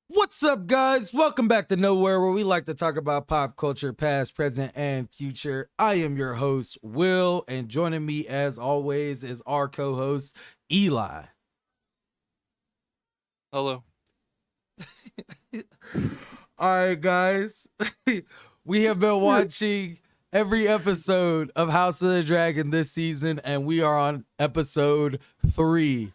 What's up, guys? Welcome back to Nowhere, where we like to talk about pop culture, past, present, and future. I am your host, Will, and joining me, as always, is our co host, Eli. Hello. All right, guys. We have been watching every episode of House of the Dragon this season, and we are on episode 3.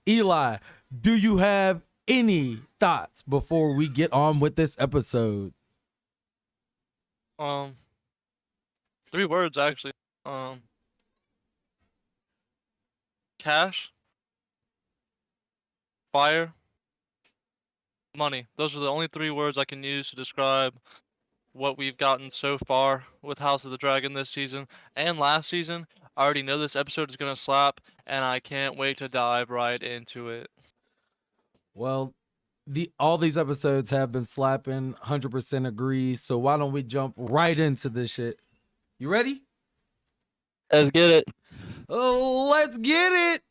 Eli, do you have any thoughts before we get on with this episode? 3 words actually. Cash, fire, money. Those are the only 3 words I can use to describe what we've gotten so far with House of the Dragon this season and last season. I already know this episode is gonna slap, and I can't wait to dive right into it. Well, all these episodes have been slapping, 100% agree. So why don't we jump right into this shit? You ready? Let's get it. Let's get it.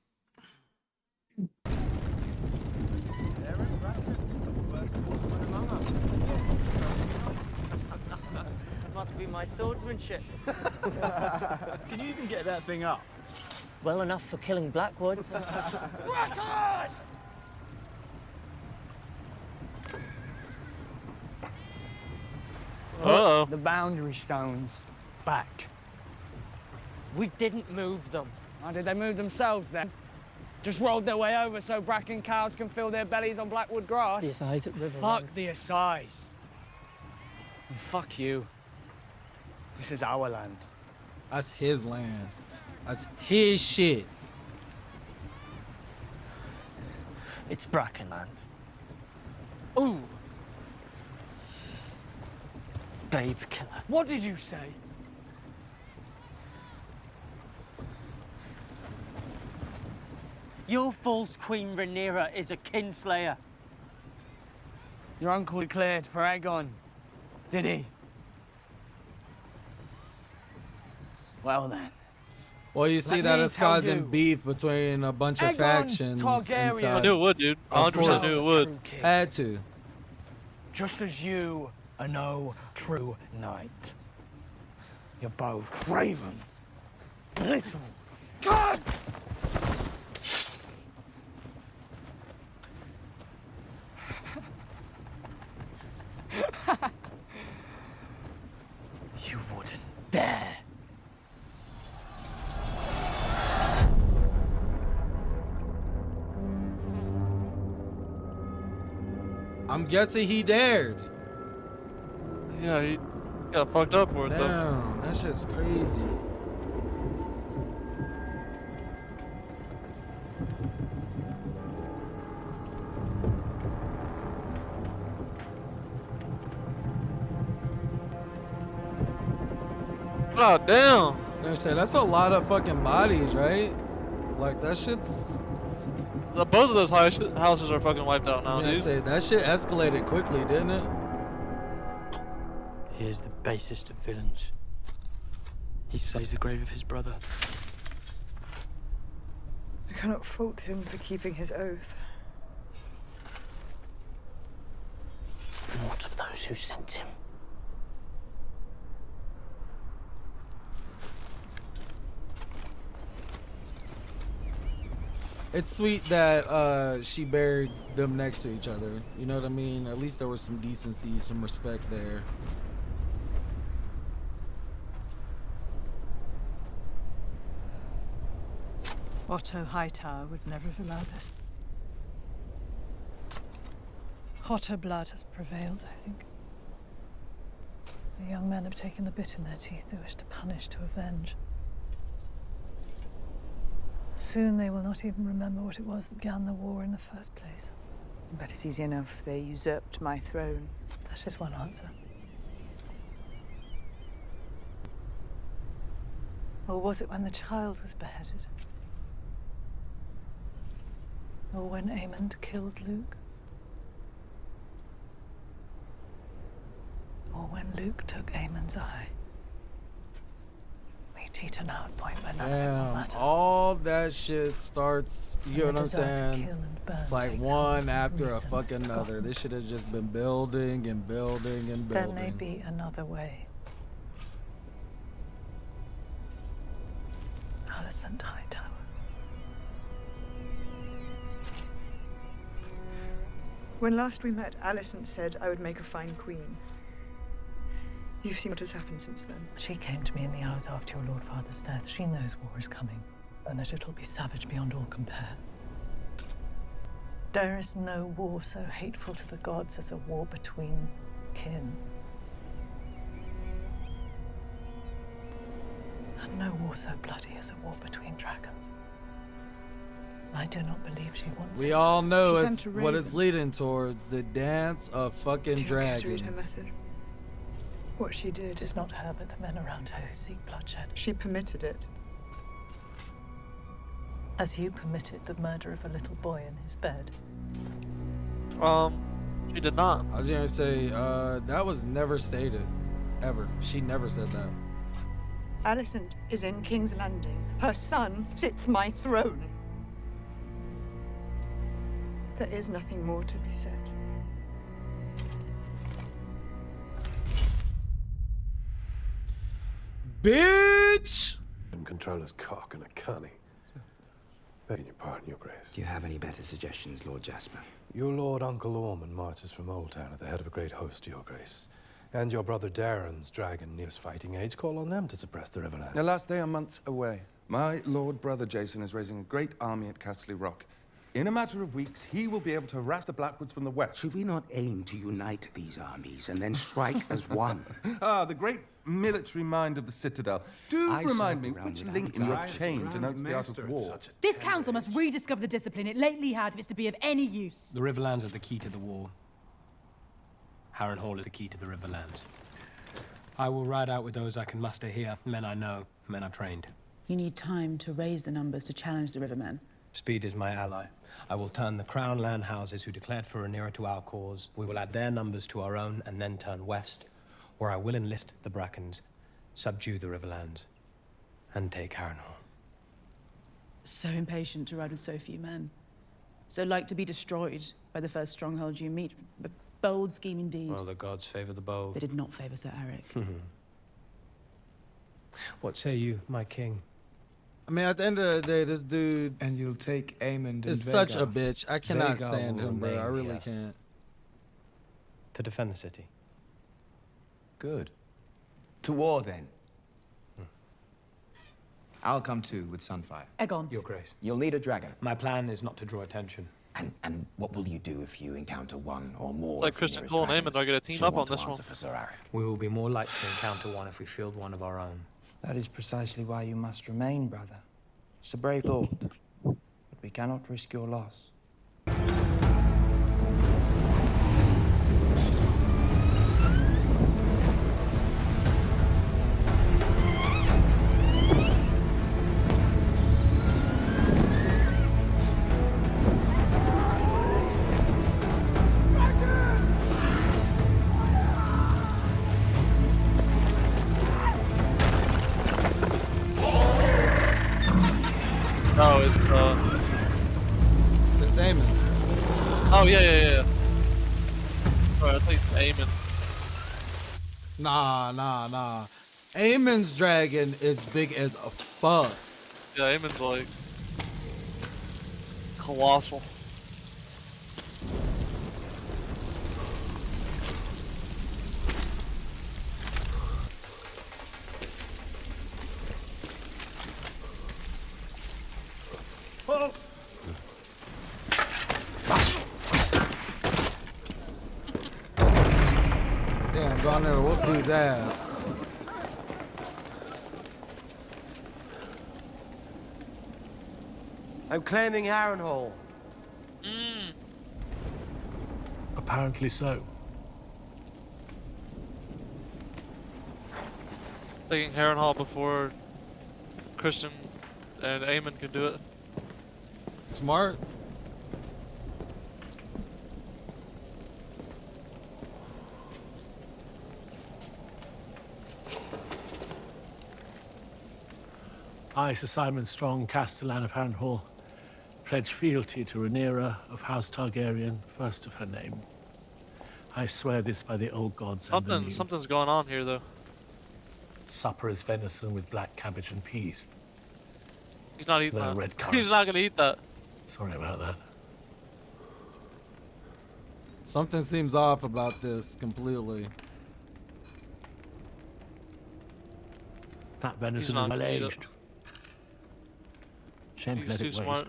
Must be my swordsmanship. Can you even get that thing up? Well enough for killing Blackwoods. Uh-oh. The boundary stones back. We didn't move them. Oh, did they move themselves then? Just rolled their way over so Bracken cows can fill their bellies on Blackwood grass? The Assize at River Fuck Run. the Assize. And fuck you. This is our land. That's his land. That's his shit. It's Brackenland. Ooh, Babe killer. what did you say? Your false Queen Rhaenyra is a kinslayer. Your uncle declared for Aegon, did he? Well then. Well, you see Let that me it's tell causing you. beef between a bunch of Aegon factions Targaryen. I inside. knew it would, dude. Of 100% course. knew it would. True king. Had to. Just as you are no true knight. You're both craven. Little gods! You wouldn't dare. I'm guessing he dared. Yeah, he got fucked up for it though. Damn, that shit's crazy. God damn. They say that's a lot of fucking bodies, right? Like that shit's. Both of those houses are fucking wiped out I was now, gonna dude. say that shit escalated quickly, didn't it? He is the basest of villains. He slays the grave of his brother. I cannot fault him for keeping his oath. And what of those who sent him? It's sweet that she buried them next to each other. You know what I mean? At least there was some decency, some respect there. Otto Hightower would never have allowed this. Hotter blood has prevailed, I think. The young men have taken the bit in their teeth. They wish to punish, to avenge. Soon they will not even remember what it was that began the war in the first place. That is easy enough. They usurped my throne. That is one answer. Or was it when the child was beheaded? Or when Aemond killed Luke? Or when Luke took Aemond's eye? We Teeter now at point where none of it will Damn, matter. all that shit starts, you know And what I'm the desire to saying? kill and burn It's like takes one hold, after a reason fucking is another. forgotten. This shit has just been building and building and There building. may be another way. Alicent Hightower. When last we met, Alicent said I would make a fine queen. You've seen what has happened since then. She came to me in the hours after your Lord Father's death. She knows war is coming, and that it'll be savage beyond all compare. There is no war so hateful to the gods as a war between kin. And no war so bloody as a war between dragons. I do not believe she wants We it. all know She it's sent a what it's raven. leading towards, the dance of fucking Do you care to read her dragons. message? What she It did, is not her, but the men around her who seek bloodshed. she permitted it. As you permitted the murder of a little boy in his bed. She did not. I was gonna say, that was never stated. Ever. She never said that. Alicent is in King's Landing. Her son sits my throne. There is nothing more to be said. Bitch! And controller's cock and a cunny. Begging your pardon, Your Grace. Do you have any better suggestions, Lord Jasper? Your Lord Uncle Ormond marches from Old Town at the head of a great host, Your Grace. And your brother Darren's dragon nears fighting age. Call on them to suppress the Riverlands. Alas, they are months away. My lord brother Jason is raising a great army at Castle Rock. In a matter of weeks, he will be able to harass the Blackwoods from the west. Should we not aim to unite these armies and then strike as one? Ah, the great military mind of the Citadel. Do I remind served me, around which without link in your guidance. chain denotes the art of war? This council must rediscover the discipline it lately had if it's to be of any use. The Riverlands are the key to the war. Harrenhal is the key to the Riverlands. I will ride out with those I can muster here, men I know, men I've trained. You need time to raise the numbers to challenge the Rivermen. Speed is my ally. I will turn the Crown land houses who declared for Rhaenyra to our cause. We will add their numbers to our own and then turn west, where I will enlist the Brackens, subdue the Riverlands, and take Harrenhal. So impatient to ride with so few men. So like to be destroyed by the first stronghold you meet. A bold scheme indeed. Well, the gods favor the bold. They did not favor Sir Eric. What say you, my king? I mean, at the end of the day, this dude And you'll take Aemond and is such a Vhagar. bitch. I cannot Vhagar stand will him, bro. I remain really here. can't. To defend the city. Good. To war, then. I'll come too with Sunfire. Egon. Your Grace. You'll need a dragon. My plan is not to draw attention. And what will you do if you encounter one or more? Like of Kristen Rhaenyra's Cole and dragons? Aemond are gonna team She'll up want on to this one. answer for Sir Eric. We will be more likely to encounter one if we field one of our own. That is precisely why you must remain, brother. It's a brave thought, but we cannot risk your loss. No, it's It's Damon. oh yeah. Alright, I think Aemon. Nah. Aemon's dragon is big as a fuck. Yeah, Aemon's like colossal. Damn, go on there and whoop dude's ass. I'm claiming Harrenhal. Apparently so. Taking Harrenhal before Kristen and Aemon can do it. Smart. I, Sir Simon Strong, Castellan of Harrenhal, pledge fealty to Rhaenyra of House Targaryen, first of her name. I swear this by the old gods and the new. Something's going on here, though. Supper is venison with black cabbage and peas. He's not eating The that. red currant. He's not gonna eat that. Sorry about that. Something seems off about this completely. That venison not is well gonna eat it. aged. Shan't He's let too it waste. smart.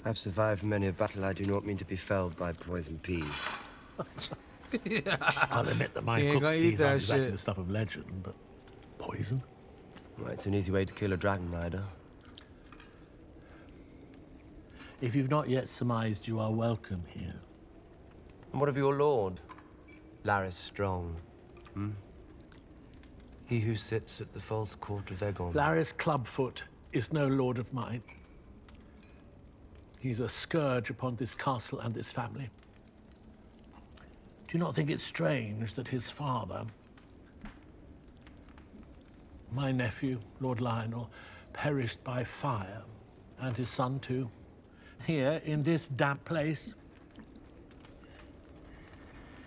I've survived many a battle. I do not mean to be felled by poison peas. I'll admit that my He ain't cook's gonna eat peas that aren't exactly shit. the stuff of legend, but poison? Well, it's an easy way to kill a dragon rider. If you've not yet surmised, you are welcome here. And what of your lord, Larys Strong? Hmm? He who sits at the false court of Aegon. Larys Clubfoot is no lord of mine. He's a scourge upon this castle and this family. Do you not think it strange that his father, my nephew, Lord Lionel, perished by fire, and his son too, here in this damp place?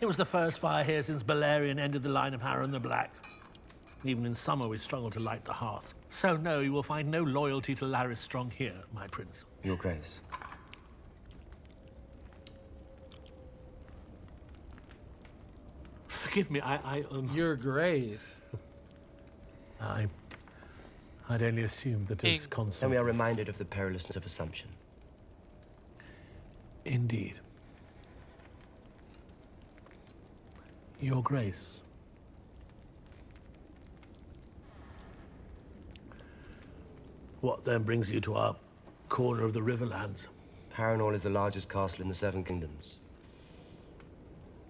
It was the first fire here since Balerion ended the line of Harren the Black. Even in summer, we struggle to light the hearths. So no, you will find no loyalty to Larys Strong here, my prince. Your Grace. Forgive me, Your Grace. I'd only assumed that as consort. And we are reminded of the perilousness of assumption. Indeed. Your Grace. What then brings you to our corner of the Riverlands? Harrenhal is the largest castle in the Seven Kingdoms.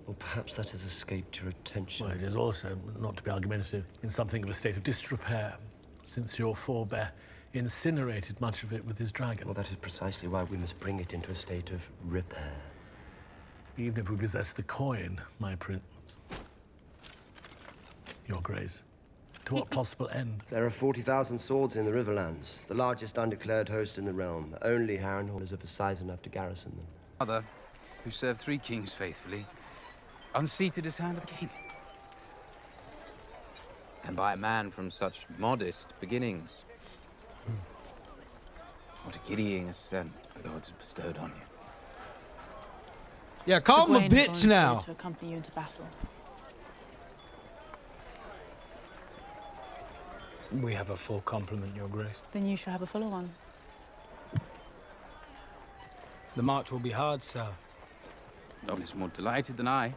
Or perhaps that has escaped your attention. Well, it is also, not to be argumentative, in something of a state of disrepair, since your forebear incinerated much of it with his dragon. Well, that is precisely why we must bring it into a state of repair. Even if we possess the coin, my prince. Your Grace. To what possible end? There are 40,000 swords in the Riverlands, the largest undeclared host in the realm. Only Harrenhal is of a size enough to garrison them. Father, who served 3 kings faithfully, unseated his hand at the king. And by a man from such modest beginnings. What a giddying ascent the gods have bestowed on you. Yeah, call him a Sir Gawain bitch volunteered now. to accompany you into battle. We have a full complement, Your Grace. Then you shall have a fuller one. The march will be hard, sir. No one is more delighted than I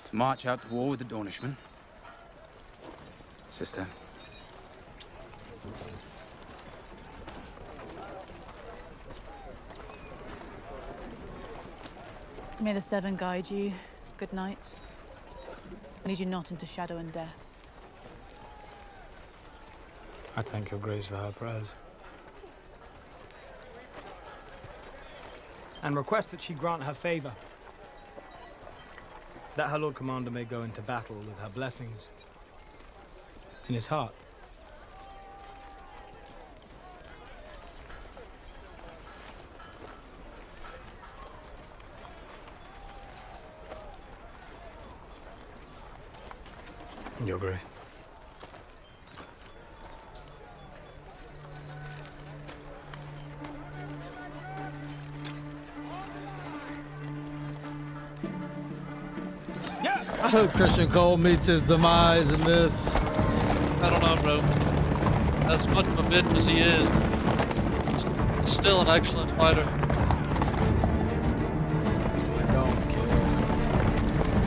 to march out to war with the Dornishmen. Sister. May the Seven guide you. Good night. Lead you not into shadow and death. I thank Your Grace for her prayers. And request that she grant her favor. That her Lord Commander may go into battle with her blessings in his heart. Your Grace. I hope Christian Cole meets his demise in this. I don't know, bro. As much of a bitch as he is, he's still an excellent fighter. I don't care.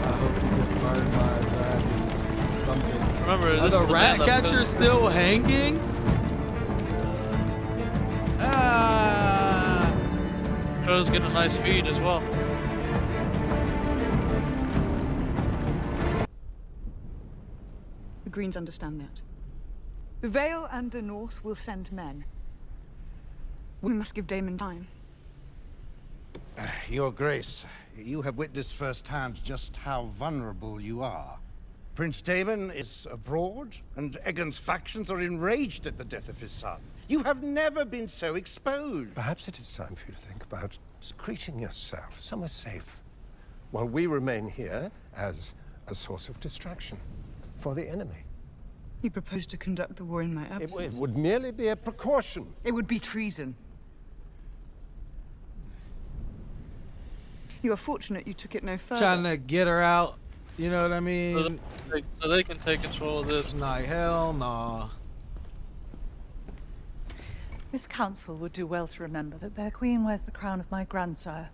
I hope he gets burned by a dragon. Something. Remember, Are this the is the rat man that catcher put- still hanging? Crow's getting a nice feed as well. The Greens understand that. The Vale and the North will send men. We must give Daemon time. Your Grace, you have witnessed firsthand just how vulnerable you are. Prince Daemon is abroad, and Aegon's factions are enraged at the death of his son. You have never been so exposed. Perhaps it is time for you to think about secreting yourself somewhere safe, while we remain here as a source of distraction for the enemy. You propose to conduct the war in my absence? It would merely be a precaution. It would be treason. You are fortunate you took it no further. Trying to get her out. You know what I mean? So they can take control of this. Nah, hell nah. This council would do well to remember that their queen wears the crown of my grandsire,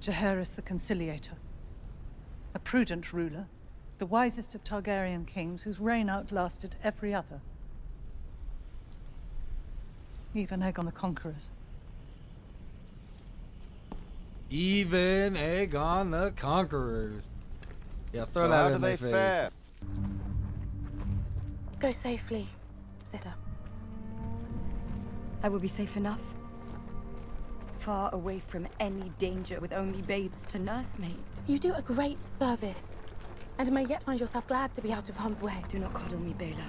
Jaehaerys the Conciliator. A prudent ruler, the wisest of Targaryen kings whose reign outlasted every other. Even Aegon the Conqueror's. Even Aegon the Conqueror's. Yeah, throw So that how in do their they fare? face. Go safely, sister. I will be safe enough. Far away from any danger with only babes to nursemaid. You do a great service, and may yet find yourself glad to be out of harm's way. Do not coddle me, Baela.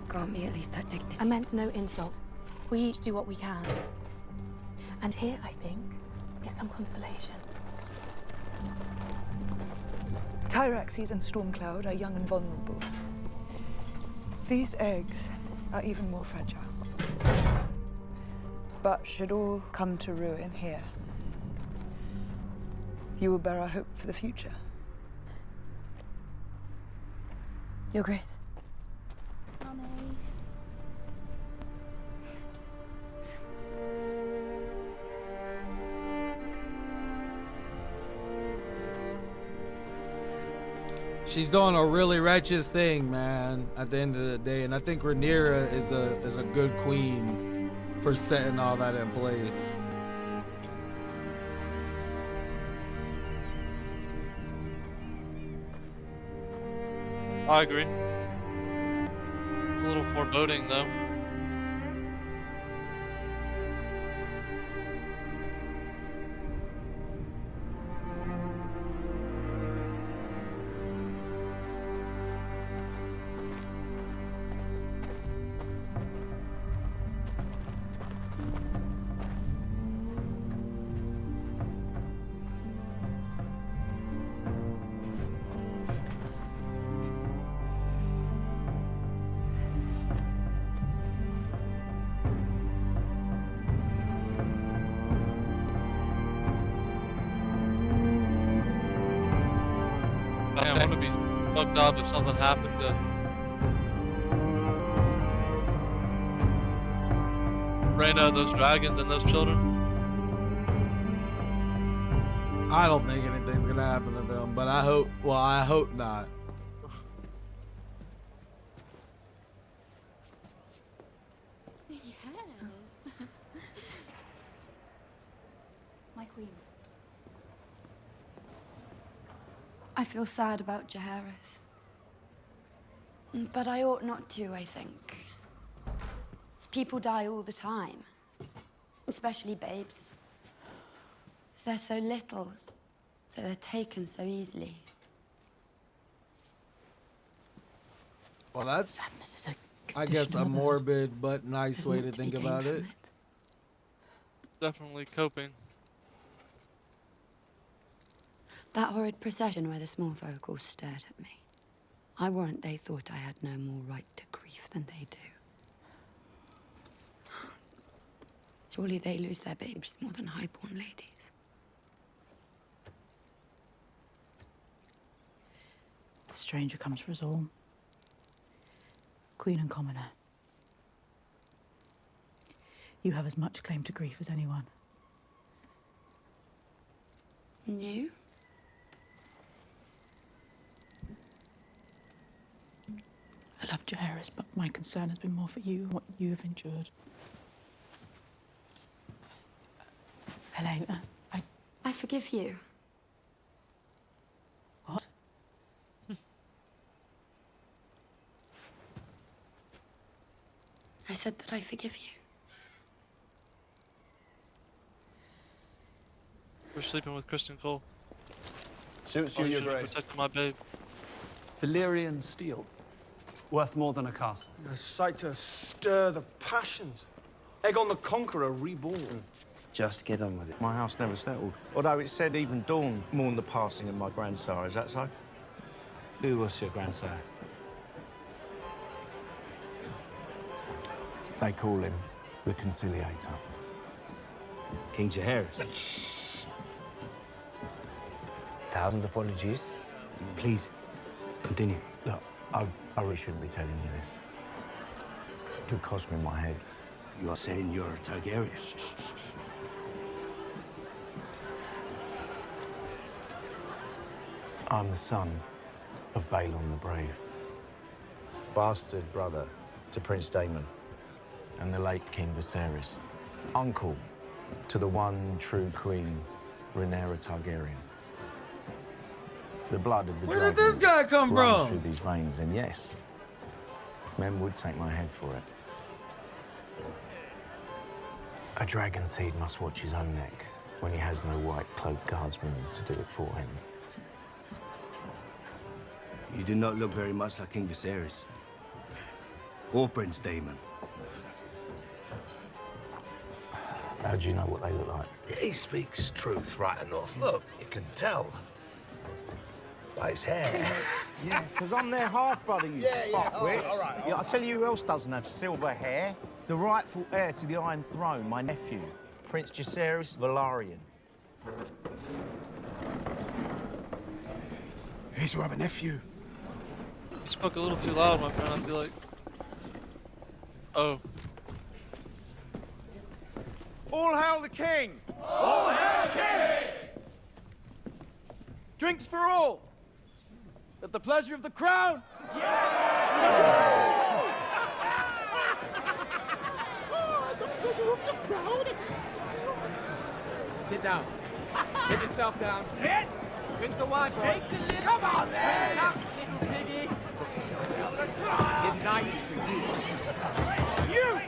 Grant me at least that dignity. I meant no insult. We each do what we can. And here, I think, is some consolation. Tyraxes and Stormcloud are young and vulnerable. These eggs are even more fragile. But should all come to ruin here, you will bear our hope for the future. Your Grace. She's doing a really righteous thing, man, at the end of the day. And I think Rhaenyra is a good queen for setting all that in place. I agree. A little foreboding, though. Man, I want to be fucked up if something happened to Rhaena, those dragons, and those children. I don't think anything's gonna happen to them, but I hope. Well, I hope not. Yes. My queen. I feel sad about Jaehaerys. But I ought not to, I think. People die all the time. Especially babes. They're so little, so they're taken so easily. Well, that's, I guess, a morbid but nice way to think about it. Definitely coping. That horrid procession where the small folk all stared at me. I warrant they thought I had no more right to grief than they do. Surely they lose their babes more than highborn ladies. The stranger comes for us all. Queen and commoner. You have as much claim to grief as anyone. And you? I love Jaehaerys, but my concern has been more for you and what you have endured. Helena, I forgive you. What? I said that I forgive you. We're sleeping with Kristen Cole. Suits you, I Your should've Grace. protected my babe. Valyrian steel. Worth more than a castle. A sight to stir the passions. Aegon the Conqueror reborn. Just get on with it. My house never settled. Although it said even Dawn mourned the passing of my grandsire. Is that so? Who was your grandsire? They call him the Conciliator. King Jaehaerys. Thousand apologies. Please, continue. Look, I really shouldn't be telling you this. It could cost me my head. You are saying you're a Targaryen? I'm the son of Balon the Brave. Bastard brother to Prince Daemon. And the late King Viserys. Uncle to the one true queen, Rhaenyra Targaryen. The blood of the Where dragon did this guy come runs from? through these veins, and yes, men would take my head for it. A dragon seed must watch his own neck when he has no white-cloaked guardsman to do it for him. You do not look very much like King Viserys. Or Prince Daemon. How do you know what they look like? He speaks truth right enough. Look, you can tell. By his hair. Yeah, because I'm their half-brother, you fuckwits. all right. Yeah, I'll tell you who else doesn't have silver hair. The rightful heir to the Iron Throne, my nephew, Prince Jaehaerys Velaryon. Here's your other nephew. You spoke a little too loud, my friend, I feel like. Oh. All hail the king! All hail the king! Drinks for all! At the pleasure of the crown! The pleasure of the crowd. Sit down. Sit yourself down. Sit! Drink the wine, boy. Take the lid. Come on, then! Little piggy. This night is for you. You!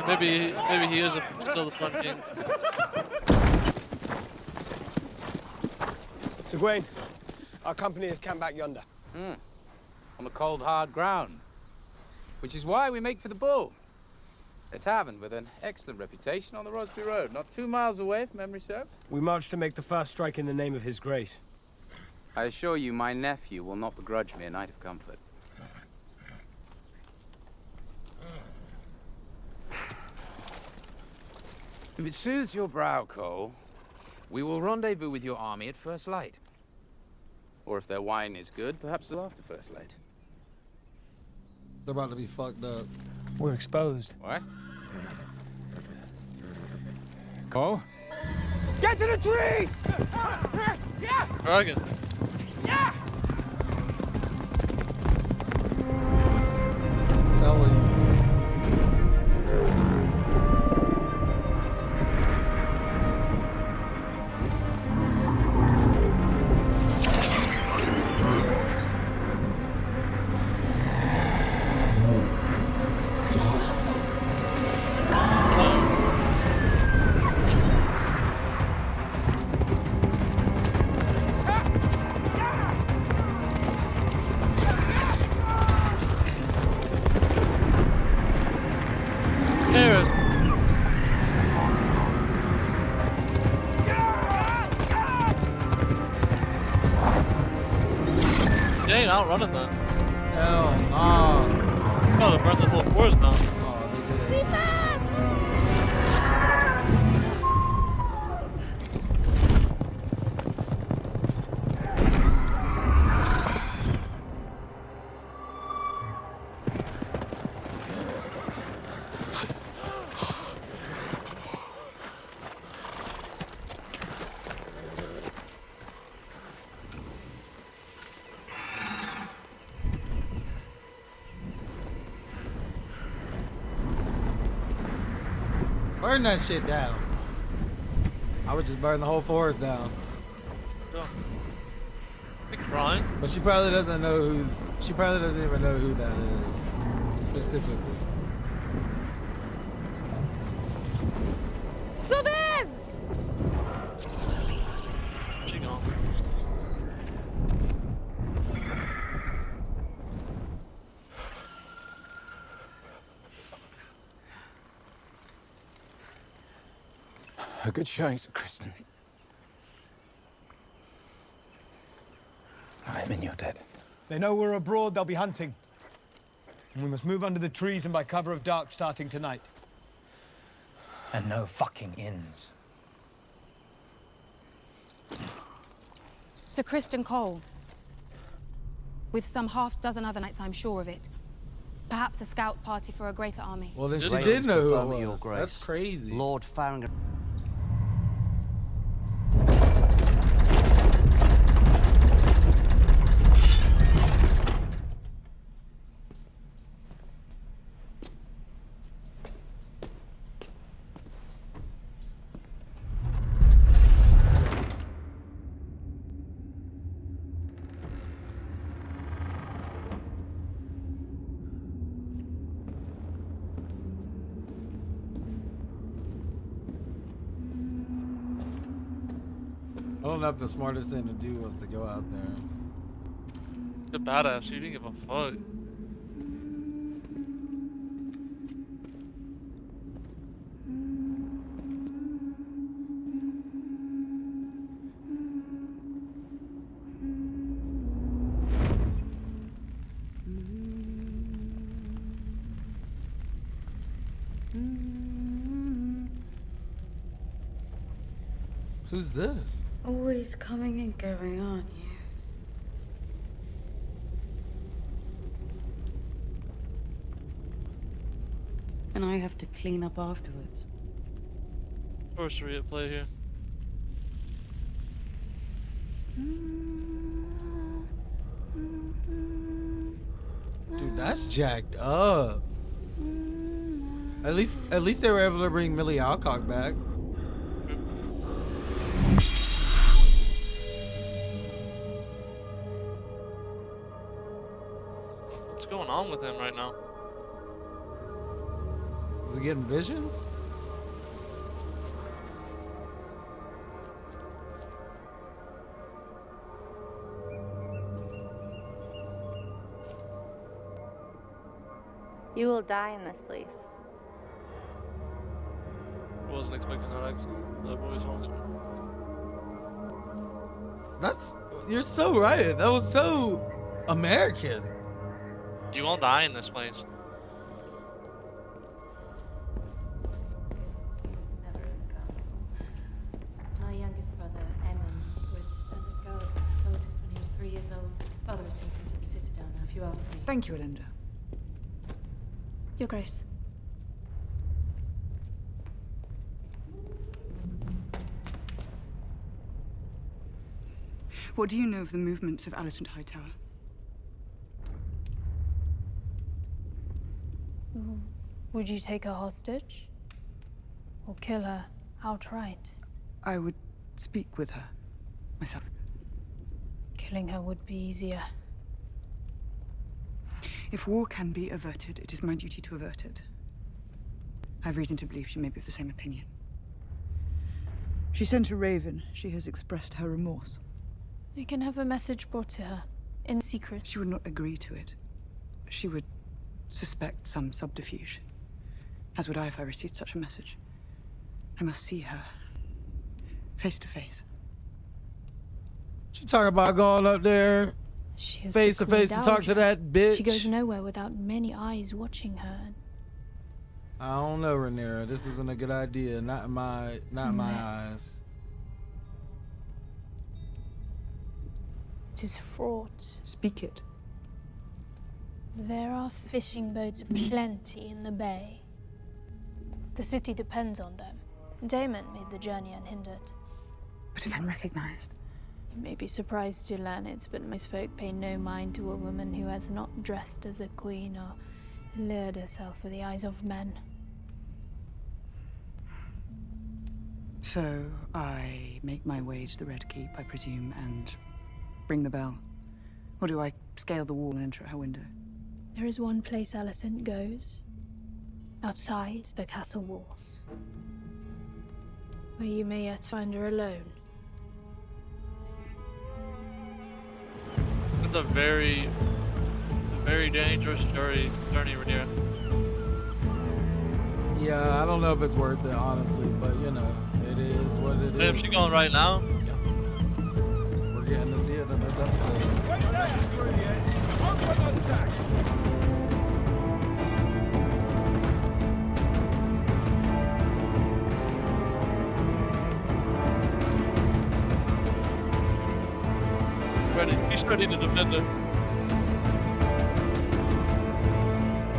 Maybe he is still the front king. Sir Gawain, our company is camped back yonder. On the cold, hard ground. Which is why we make for the Bull. A tavern with an excellent reputation on the Rosby Road, not 2 miles away, if memory serves. We march to make the first strike in the name of His Grace. I assure you, my nephew will not begrudge me a night of comfort. If it soothes your brow, Cole, we will rendezvous with your army at first light. Or if their wine is good, perhaps after first light. They're about to be fucked up. We're exposed. What? Cole? Get to the trees! Dragon. Telling you. They ain't outrunning that. Hell nah. Oh, they burned this whole forest down. Burn that shit down. I would just burn the whole forest down. Be crying. But she probably doesn't know who's. She probably doesn't even know who that is specifically. She gone. A good showing, Sir Kristen. I am in your debt. They know we're abroad, they'll be hunting. And we must move under the trees and by cover of dark starting tonight. And no fucking inns. Sir Kristen Cole. With some half-dozen other knights, I'm sure of it. Perhaps a scout party for a greater army. Well, then she did know who it was. That's crazy. Lord Farrington. I don't know if the smartest thing to do was to go out there. The badass, you didn't give a fuck. Who's this? Always coming and going, aren't you? And I have to clean up afterwards. Sorcery at play here. Dude, that's jacked up. At least they were able to bring Millie Alcock back. What's going on with him right now? Is he getting visions? You will die in this place. Wasn't expecting that accent. That voice, honestly. You're so right. That was so American. You won't die in this place. My youngest brother, Eamon, would stand at guard with soldiers when he was 3 years old. Father was sent him to the Citadel now, if you ask me. Thank you, Elinda. Your Grace. What do you know of the movements of Alicent Hightower? Would you take her hostage? Or kill her outright? I would speak with her, myself. Killing her would be easier. If war can be averted, it is my duty to avert it. I have reason to believe she may be of the same opinion. She sent a raven. She has expressed her remorse. You can have a message brought to her, in secret. She would not agree to it. She would suspect some subterfuge. As would I if I received such a message. I must see her, face to face. She talking about going up there, She is face the to face, to talk to Queen Dowager. that bitch. She goes nowhere without many eyes watching her. I don't know, Rhaenyra. This isn't a good idea. Not in my eyes. It is fraught. Speak it. There are fishing boats aplenty in the bay. The city depends on them. Daemon made the journey unhindered. But if I'm recognized? You may be surprised to learn it, but most folk pay no mind to a woman who has not dressed as a queen or lured herself with the eyes of men. So I make my way to the Red Keep, I presume, and ring the bell. Or do I scale the wall and enter at her window? There is one place Alicent goes. Outside the castle walls. Where you may yet find her alone. It's a very dangerous journey, Rhaenyra. Yeah, I don't know if it's worth it, honestly, but you know, it is what it Damn, is. she going right now? We're getting to see it in this episode. Ready? He's ready to defend it.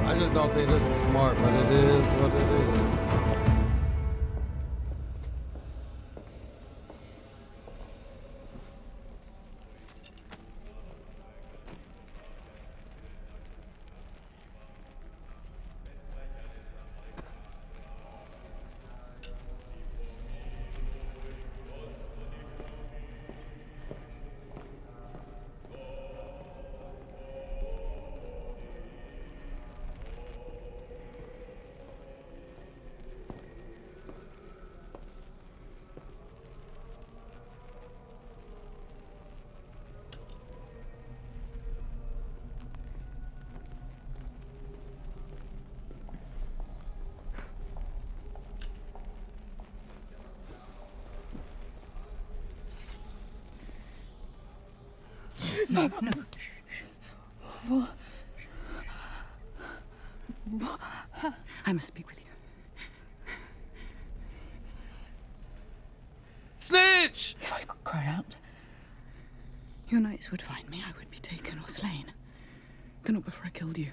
I just don't think this is smart, but it is what it is. No, no. What? I must speak with you. Snitch! If I could cry out, your knights would find me. I would be taken or slain. Though not before I killed you.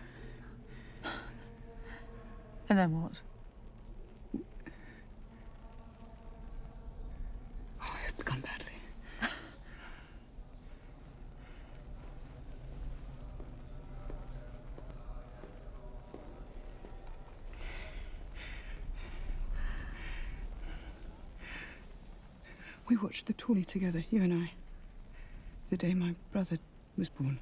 And then what? Oh, I have begun badly. We watched the tourney together, you and I, the day my brother was born.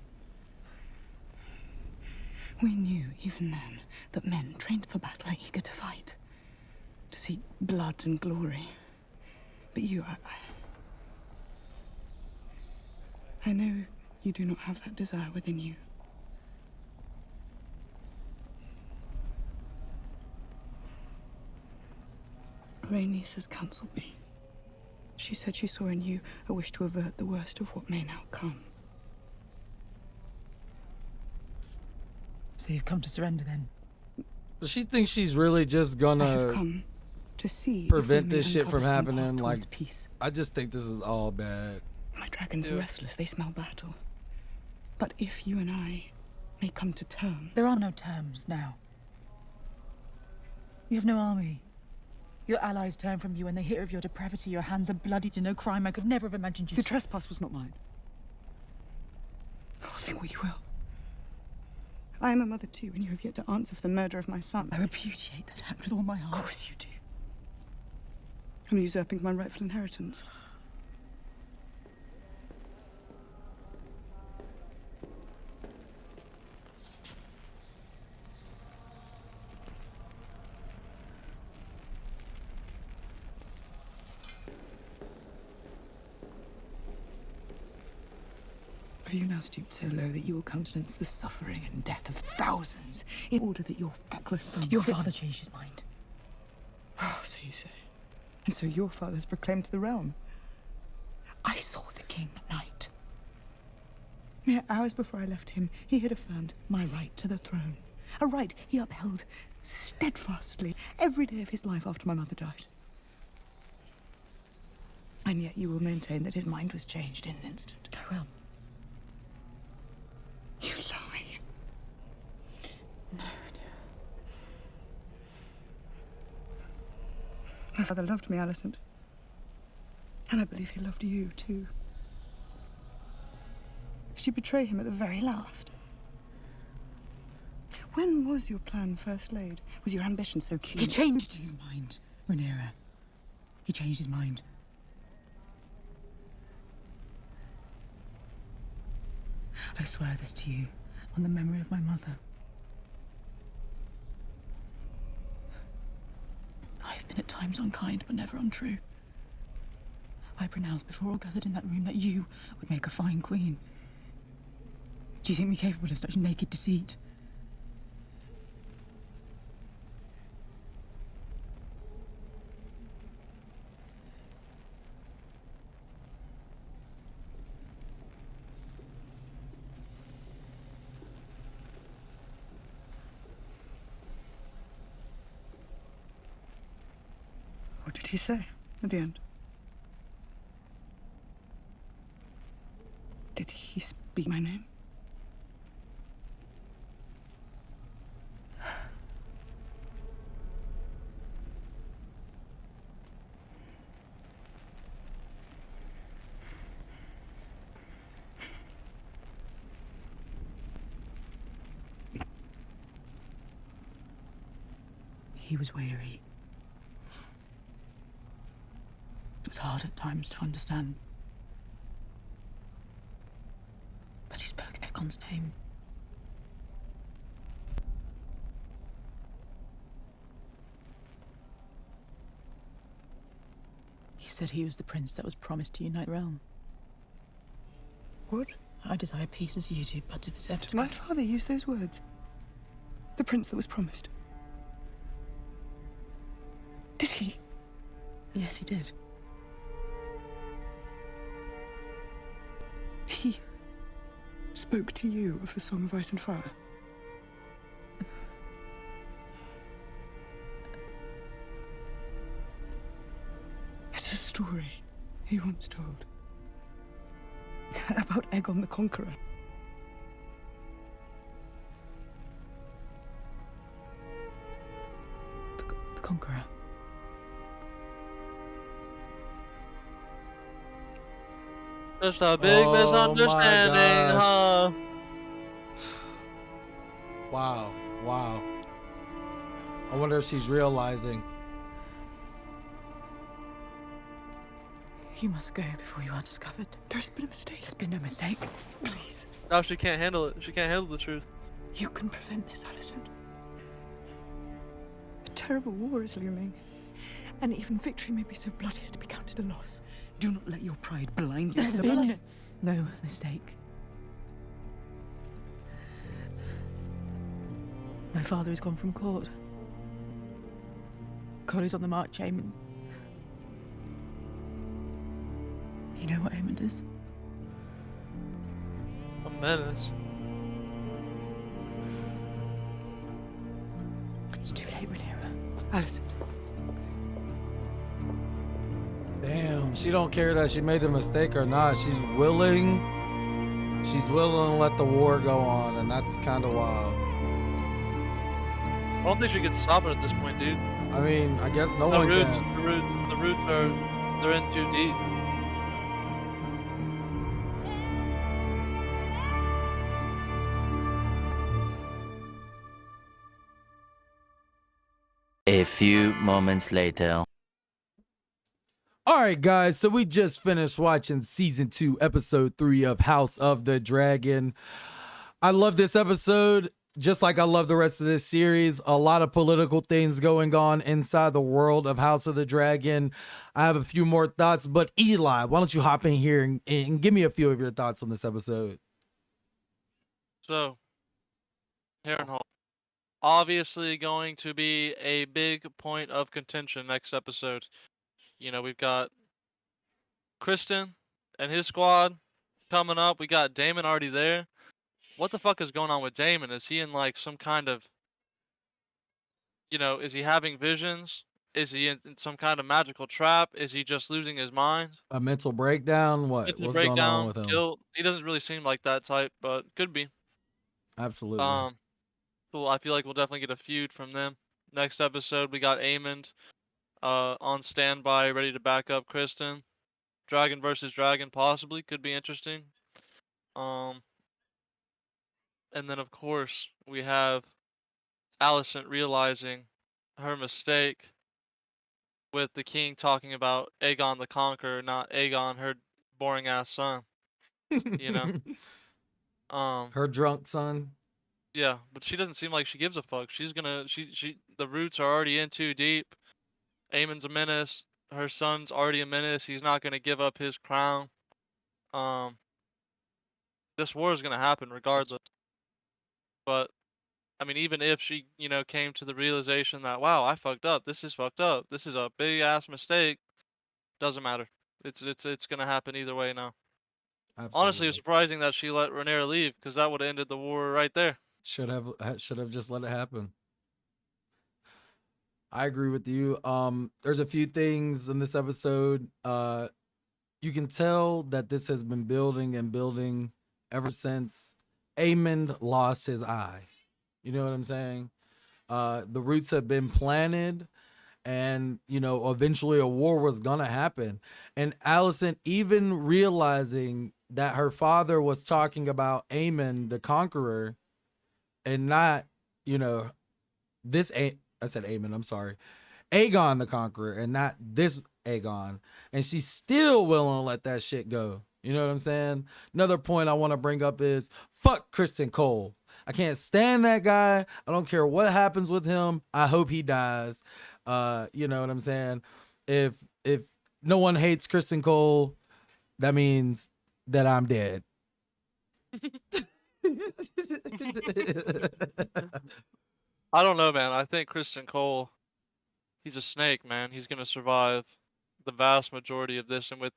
We knew, even then, that men trained for battle are eager to fight, to seek blood and glory. But you, I know you do not have that desire within you. Rhaenys has counseled me. She said she saw in you a wish to avert the worst of what may now come. So you've come to surrender then? Does she think she's really just I have gonna come to see prevent if we may this shit from uncover some path happening? Like, towards peace. I just think this is all bad. My dragons are restless, they smell battle. But if you and I may come to terms... There are no terms now. You have no army. Your allies turn from you when they hear of your depravity. Your hands are bloody to no crime. I could never have imagined you... The trespass was not mine. Oh, think what you will. I am a mother too, and you have yet to answer for the murder of my son. I repudiate that act with all my heart. Of course you do. I'm usurping my rightful inheritance. Have you now stooped so low that you will countenance the suffering and death of thousands in order that your feckless son... Your father changed his mind. Oh, so you say. And so your father has proclaimed to the realm. I saw the king at night. Mere hours before I left him, he had affirmed my right to the throne. A right he upheld steadfastly every day of his life after my mother died. And yet you will maintain that his mind was changed in an instant. I will. You lie. No. My father loved me, Alicent. And I believe he loved you, too. Did you betray him at the very last? When was your plan first laid? Was your ambition so keen? He changed his mind, Rhaenyra. He changed his mind. I swear this to you, on the memory of my mother. I have been at times unkind, but never untrue. I pronounced before all gathered in that room that you would make a fine queen. Do you think me capable of such naked deceit? he say at the end? Did he speak my name? He was weary. It was hard at times to understand. But he spoke Egon's name. He said he was the prince that was promised to unite the realm. What? I desire peace as you do, but if it's ever... Did my father use those words? The prince that was promised? Did he? Yes, he did. He spoke to you of the Song of Ice and Fire? It's a story he once told. About Aegon the Conqueror. The Conqueror. Just a big misunderstanding, huh? Wow, wow. I wonder if she's realizing. You must go before you are discovered. There's been a mistake. There's been no mistake. Please. No, she can't handle it. She can't handle the truth. You can prevent this, Alicent. A terrible war is looming. And even victory may be so bloody as to be counted a loss. Do not let your pride blind you. There's been no mistake. My father has gone from court. Collie's on the march, Aemon. You know what Aemon is? A menace. It's too late, Rhaenyra. Alicent. Damn, she don't care that she made a mistake or not. She's willing to let the war go on, and that's kind of wild. I don't think she can stop it at this point, dude. I mean, I guess no one can. The roots they're in too deep. A few moments later. All right, guys, so we just finished watching season 2, episode 3 of House of the Dragon. I love this episode, just like I love the rest of this series. A lot of political things going on inside the world of House of the Dragon. I have a few more thoughts, but Eli, why don't you hop in here and give me a few of your thoughts on this episode? So, Harrenhal, obviously going to be a big point of contention next episode. You know, we've got Kristen and his squad coming up. We got Daemon already there. What the fuck is going on with Daemon? Is he in like some kind of, you know, is he having visions? Is he in some kind of magical trap? Is he just losing his mind? A mental breakdown? What? Mental What's breakdown, going on with him? guilt. He doesn't really seem like that type, but could be. Absolutely. Cool. I feel like we'll definitely get a feud from them. Next episode, we got Aemond on standby, ready to back up Kristen. Dragon versus Dragon, possibly, could be interesting. And then of course we have Alicent realizing her mistake with the king talking about Aegon the Conqueror, not Aegon, her boring ass son. You know. Her drunk son. Yeah, but she doesn't seem like she gives a fuck. She's gonna the roots are already in too deep. Aemon's a menace. Her son's already a menace. He's not gonna give up his crown. This war is gonna happen regardless. But I mean, even if she, you know, came to the realization that, wow, I fucked up. This is fucked up. This is a big ass mistake. Doesn't matter. It's gonna happen either way now. Absolutely. Honestly, it's surprising that she let Rhaenyra leave, because that would have ended the war right there. Should have just let it happen. I agree with you. There's a few things in this episode. You can tell that this has been building and building ever since Aemond lost his eye. You know what I'm saying? The roots have been planted, and eventually a war was gonna happen. And Alicent, even realizing that her father was talking about Aemond the Conqueror, and not, this I said Aemond, I'm sorry, Aegon the Conqueror, and not this Aegon, and she's still willing to let that shit go. You know what I'm saying? Another point I want to bring up is fuck Criston Cole. I can't stand that guy. I don't care what happens with him. I hope he dies. You know what I'm saying? If no one hates Criston Cole, that means that I'm dead. I don't know, man. I think Criston Cole, he's a snake, man. He's gonna survive the vast majority of this, and with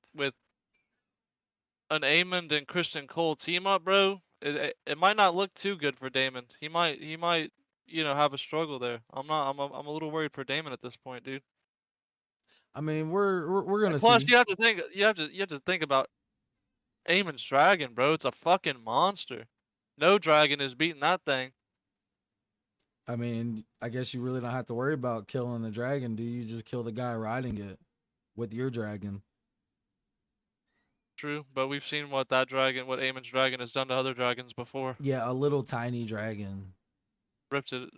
an Aemond and Criston Cole team up, bro, it might not look too good for Daemon. He might have a struggle there. I'm a little worried for Daemon at this point, dude. I mean, we're gonna Plus, see. you have to think about Aemon's dragon, bro. It's a fucking monster. No dragon is beating that thing. I mean, I guess you really don't have to worry about killing the dragon. Do you just kill the guy riding it with your dragon? True, but we've seen what Aemon's dragon has done to other dragons before. Yeah, a little tiny dragon. Ripped it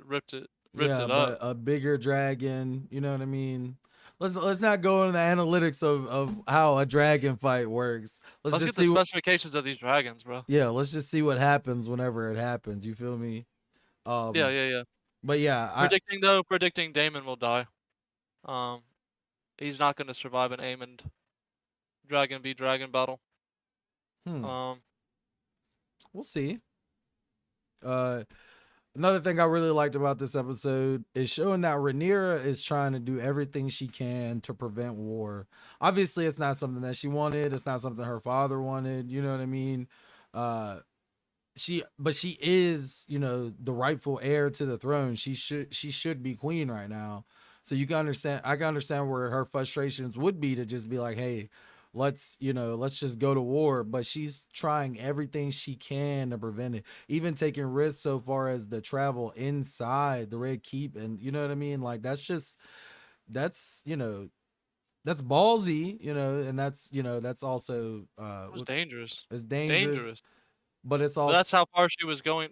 Yeah, up. but a bigger dragon, you know what I mean? Let's not go into the analytics of how a dragon fight works. Let's just get see the specifications of these dragons, bro. Yeah, let's just see what happens whenever it happens. You feel me? Yeah. But yeah, predicting Daemon will die. He's not going to survive an Aemond dragon v dragon battle. We'll see. Another thing I really liked about this episode is showing that Rhaenyra is trying to do everything she can to prevent war. Obviously, it's not something that she wanted. It's not something her father wanted. You know what I mean? She is, the rightful heir to the throne. She should be queen right now. So I can understand where her frustrations would be to just be like, hey, let's just go to war. But she's trying everything she can to prevent it, even taking risks so far as the travel inside the Red Keep. And you know what I mean? Like, that's ballsy, and that's also it's dangerous. It's dangerous. But it's also, that's how far she was willing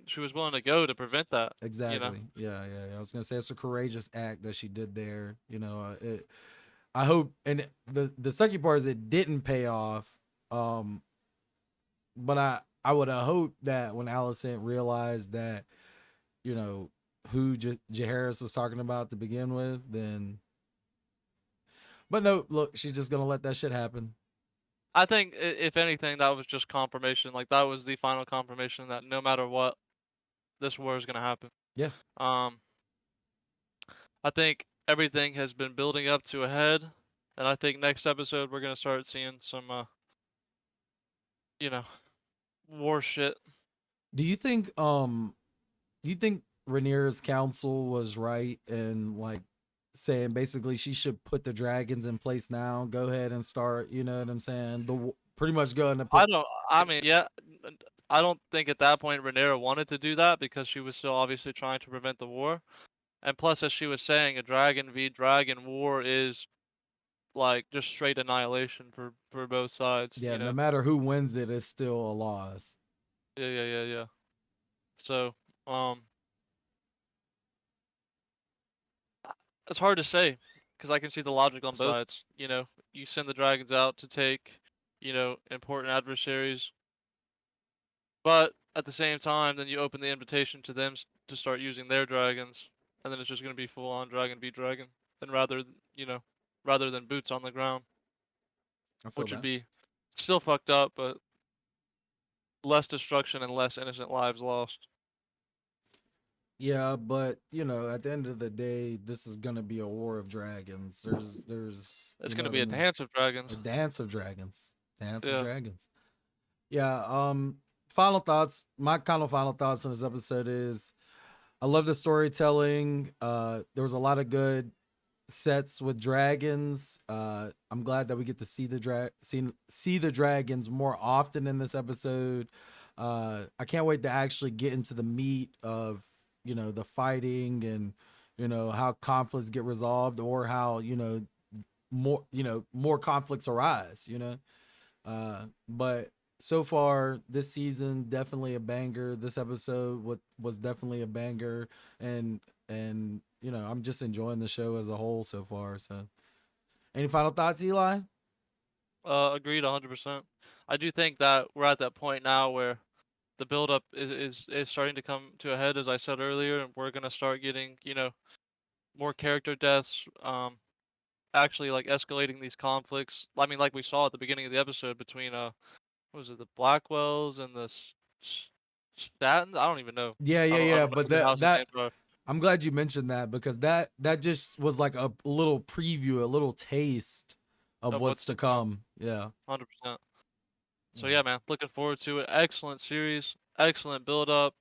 to go to prevent that. Exactly. Yeah. I was gonna say it's a courageous act that she did there. I hope, and the sucky part is it didn't pay off. But I would have hoped that when Alicent realized that, who Jaehaerys was talking about to begin with, then. But no, look, she's just gonna let that shit happen. I think, if anything, that was just confirmation. Like, that was the final confirmation that no matter what, this war is gonna happen. Yeah. I think everything has been building up to a head, and I think next episode we're gonna start seeing some, war shit. Do you think Rhaenyra's council was right in saying basically she should put the dragons in place now? Go ahead and start. You know what I'm saying? Pretty much going to. I don't think at that point Rhaenyra wanted to do that because she was still obviously trying to prevent the war. And plus, as she was saying, a dragon v dragon war is like just straight annihilation for both sides. Yeah, no matter who wins it, it's still a loss. Yeah. So, it's hard to say because I can see the logic on both sides. You send the dragons out to take, important adversaries, but at the same time, then you open the invitation to them to start using their dragons, and then it's just going to be full on dragon v dragon, and rather than boots on the ground, which would be still fucked up, but less destruction and less innocent lives lost. Yeah, but at the end of the day, this is gonna be a war of dragons. There's It's gonna be a dance of dragons. A dance of dragons. Dance of dragons. Yeah. Final thoughts. My kind of final thoughts on this episode is, I love the storytelling. There was a lot of good sets with dragons. I'm glad that we get to see the dragons more often in this episode. I can't wait to actually get into the meat of, you know, the fighting and, you know, how conflicts get resolved, or how, you know, more conflicts arise, you know. But so far this season, definitely a banger. This episode was definitely a banger, and you know, I'm just enjoying the show as a whole so far. So, any final thoughts, Eli? Agreed 100%. I do think that we're at that point now where the build-up is starting to come to a head, as I said earlier, and we're gonna start getting, you know, more character deaths. Actually, like, escalating these conflicts. I mean, like we saw at the beginning of the episode between what was it, the Blackwells and the Statins? I don't even know. Yeah. But But that I'm glad you mentioned that, because that just was like a little preview, a little taste of what's to come. Yeah. 100%. So yeah, man, looking forward to it. Excellent series, excellent build-up,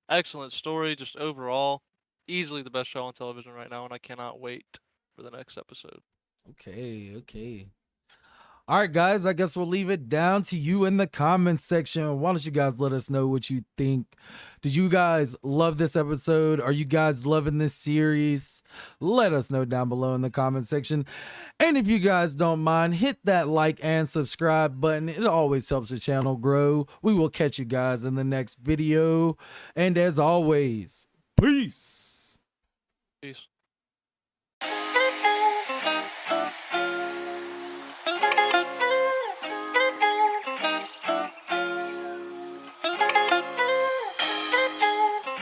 excellent story, just overall. Easily the best show on television right now, and I cannot wait for the next episode. Okay. All right, guys, I guess we'll leave it down to you in the comments section. Why don't you guys let us know what you think? Did you guys love this episode? Are you guys loving this series? Let us know down below in the comment section. And if you guys don't mind, hit that like and subscribe button. It always helps the channel grow. We will catch you guys in the next video. And as always, peace. Peace.